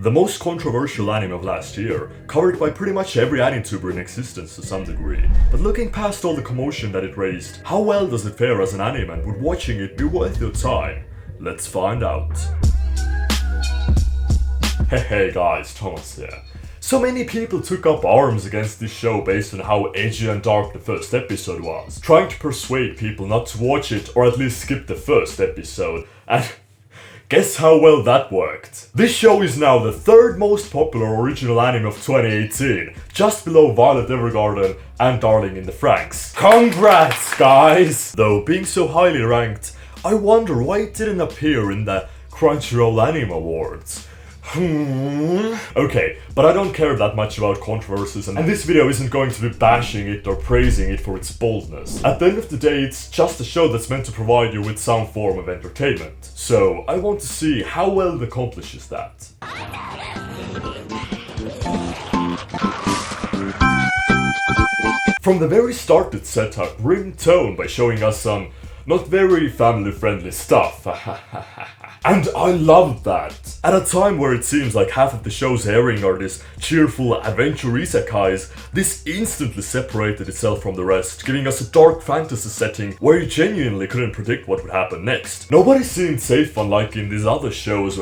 the most controversial anime of last year, covered by pretty much every anime-tuber in existence to some degree. But looking past all the commotion that it raised, how well does it fare as an anime and would watching it be worth your time? Let's find out. Hey guys, Thomas here. So many people took up arms against this show based on how edgy and dark the first episode was, trying to persuade people not to watch it or at least skip the first episode, and guess how well that worked? This show is now the third most popular original anime of 2018, just below Violet Evergarden and Darling in the Franxx. Congrats, guys! Though being so highly ranked, I wonder why it didn't appear in the Crunchyroll Anime Awards. Okay, but I don't care that much about controversies, and this video isn't going to be bashing it or praising it for its boldness. At the end of the day, it's just a show that's meant to provide you with some form of entertainment. So, I want to see how well it accomplishes that. From the very start, it set a grim tone by showing us some not very family-friendly stuff. And I loved that. At a time where it seems like half of the show's airing are these cheerful adventure isekais, this instantly separated itself from the rest, giving us a dark fantasy setting where you genuinely couldn't predict what would happen next. Nobody seemed safe, unlike in these other shows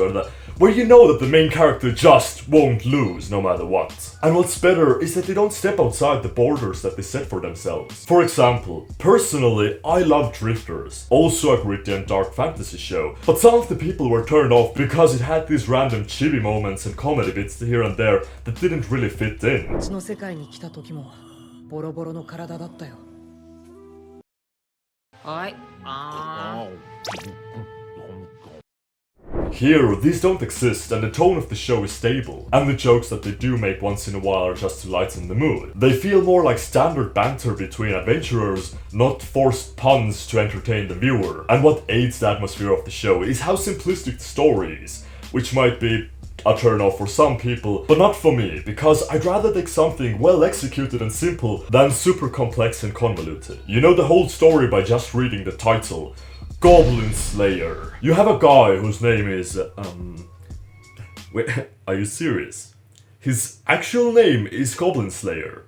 where you know that the main character just won't lose no matter what. And what's better is that they don't step outside the borders that they set for themselves. For example, personally, I love Drifters, also a gritty and dark fantasy show, but some of the people were turned off because it had these random chibi moments and comedy bits here and there that didn't really fit in. Here, these don't exist, and the tone of the show is stable, and the jokes that they do make once in a while are just to lighten the mood. They feel more like standard banter between adventurers, not forced puns to entertain the viewer. And what aids the atmosphere of the show is how simplistic the story is, which might be a turn off for some people, but not for me, because I'd rather take something well executed and simple than super complex and convoluted. You know the whole story by just reading the title. Goblin Slayer. You have a guy whose name is, wait, are you serious? His actual name is Goblin Slayer.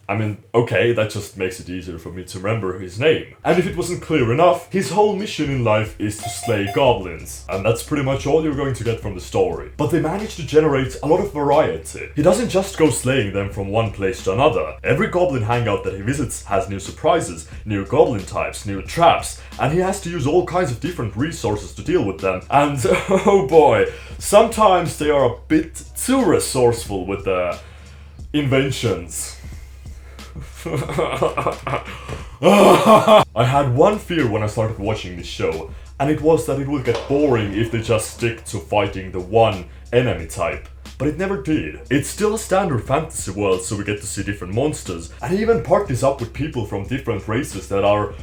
I mean, okay, that just makes it easier for me to remember his name. And if it wasn't clear enough, his whole mission in life is to slay goblins. And that's pretty much all you're going to get from the story. But they manage to generate a lot of variety. He doesn't just go slaying them from one place to another. Every goblin hangout that he visits has new surprises, new goblin types, new traps, and he has to use all kinds of different resources to deal with them. And oh boy, sometimes they are a bit too resourceful with the inventions. I had one fear when I started watching this show, and it was that it would get boring if they just stick to fighting the one enemy type. But it never did. It's still a standard fantasy world, so we get to see different monsters, and even parties up with people from different races that are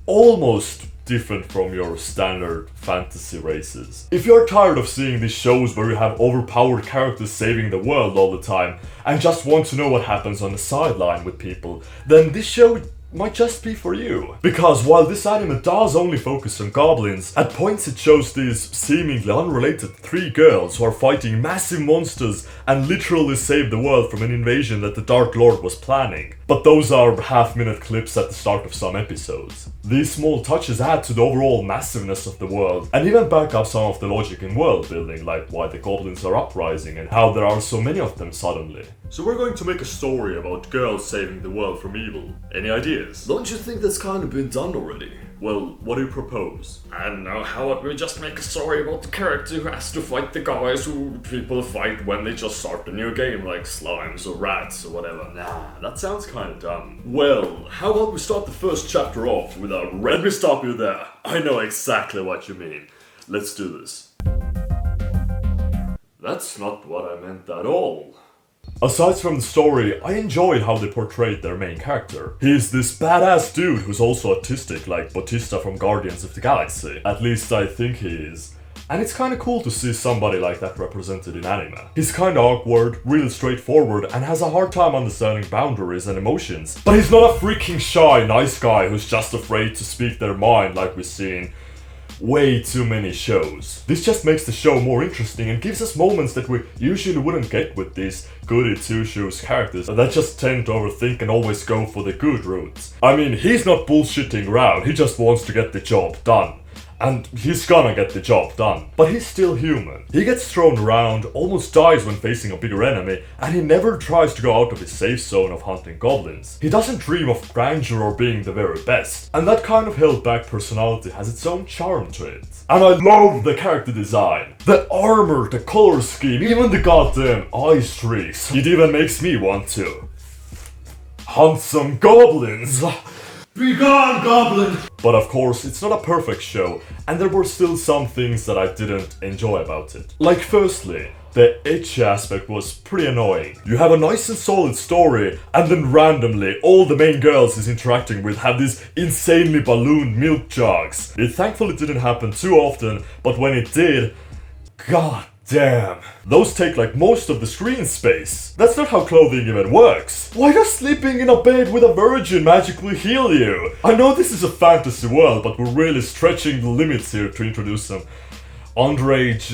almost different from your standard fantasy races. If you're tired of seeing these shows where you have overpowered characters saving the world all the time and just want to know what happens on the sideline with people, then this show might just be for you. Because while this anime does only focus on goblins, at points it shows these seemingly unrelated three girls who are fighting massive monsters and literally save the world from an invasion that the Dark Lord was planning. But those are half-minute clips at the start of some episodes. These small touches add to the overall massiveness of the world, and even back up some of the logic in world building, like why the goblins are uprising and how there are so many of them suddenly. So we're going to make a story about girls saving the world from evil. Any ideas? Don't you think that's kind of been done already? Well, what do you propose? I don't know, how about we just make a story about the character who has to fight the guys who people fight when they just start a new game, like slimes or rats or whatever. Nah, that sounds kinda dumb. Well, how about we start the first chapter off with a Let me stop you there. I know exactly what you mean. Let's do this. That's not what I meant at all. Aside from the story, I enjoyed how they portrayed their main character. He's this badass dude who's also autistic, like Bautista from Guardians of the Galaxy. At least I think he is. And it's kinda cool to see somebody like that represented in anime. He's kinda awkward, real straightforward, and has a hard time understanding boundaries and emotions. But he's not a freaking shy, nice guy who's just afraid to speak their mind like we've seen way too many shows. This just makes the show more interesting and gives us moments that we usually wouldn't get with these goody two-shoes characters that just tend to overthink and always go for the good route. I mean, he's not bullshitting around, he just wants to get the job done. And he's gonna get the job done. But he's still human. He gets thrown around, almost dies when facing a bigger enemy, and he never tries to go out of his safe zone of hunting goblins. He doesn't dream of grandeur or being the very best. And that kind of held back personality has its own charm to it. And I love the character design. The armor, the color scheme, even the goddamn eye streaks. It even makes me want to hunt some goblins. Be gone, Goblin! But of course, it's not a perfect show, and there were still some things that I didn't enjoy about it. Like firstly, the ecchi aspect was pretty annoying. You have a nice and solid story, and then randomly all the main girls he's interacting with have these insanely ballooned milk jugs. It thankfully didn't happen too often, but when it did, god damn. Those take like most of the screen space. That's not how clothing even works. Why does sleeping in a bed with a virgin magically heal you? I know this is a fantasy world, but we're really stretching the limits here to introduce some underage,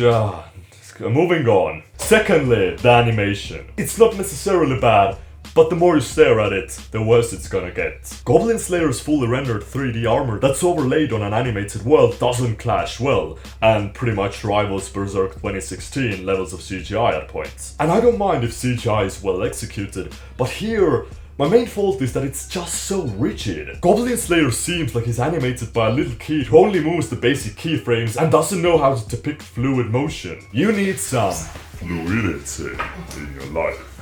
moving on. Secondly, the animation. It's not necessarily bad, but the more you stare at it, the worse it's gonna get. Goblin Slayer's fully rendered 3D armor that's overlaid on an animated world doesn't clash well, and pretty much rivals Berserk 2016 levels of CGI at points. And I don't mind if CGI is well executed, but here, my main fault is that it's just so rigid. Goblin Slayer seems like he's animated by a little kid who only moves the basic keyframes and doesn't know how to depict fluid motion. You need some fluidity in your life.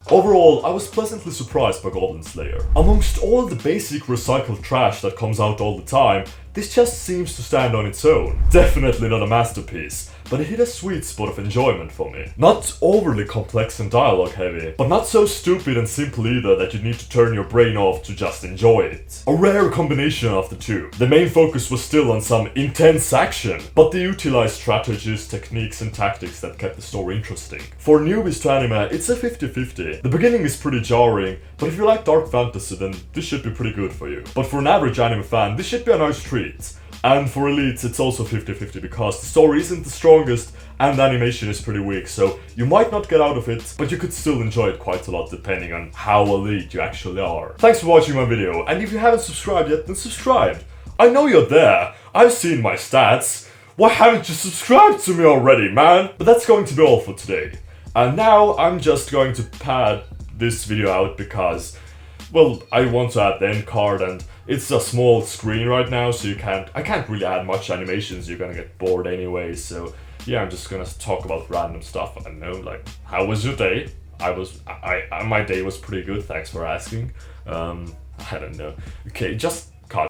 Overall, I was pleasantly surprised by Goblin Slayer. Amongst all the basic recycled trash that comes out all the time, this just seems to stand on its own. Definitely not a masterpiece, but it hit a sweet spot of enjoyment for me. Not overly complex and dialogue heavy, but not so stupid and simple either that you need to turn your brain off to just enjoy it. A rare combination of the two. The main focus was still on some intense action, but they utilized strategies, techniques and tactics that kept the story interesting. For newbies to anime, it's a 50-50. The beginning is pretty jarring, but if you like dark fantasy then this should be pretty good for you. But for an average anime fan, this should be a nice treat. And for elites it's also 50-50 because the story isn't the strongest and the animation is pretty weak, so you might not get out of it, but you could still enjoy it quite a lot depending on how elite you actually are. Thanks for watching my video, and if you haven't subscribed yet, then subscribe. I know you're there, I've seen my stats. Why haven't you subscribed to me already, man? But that's going to be all for today. And now I'm just going to pad this video out because, well, I want to add the end card and it's a small screen right now, so I can't really add much animations, you're gonna get bored anyway, so yeah, I'm just gonna talk about random stuff. I don't know, like, how was your day? My day was pretty good, thanks for asking. I don't know. Okay, just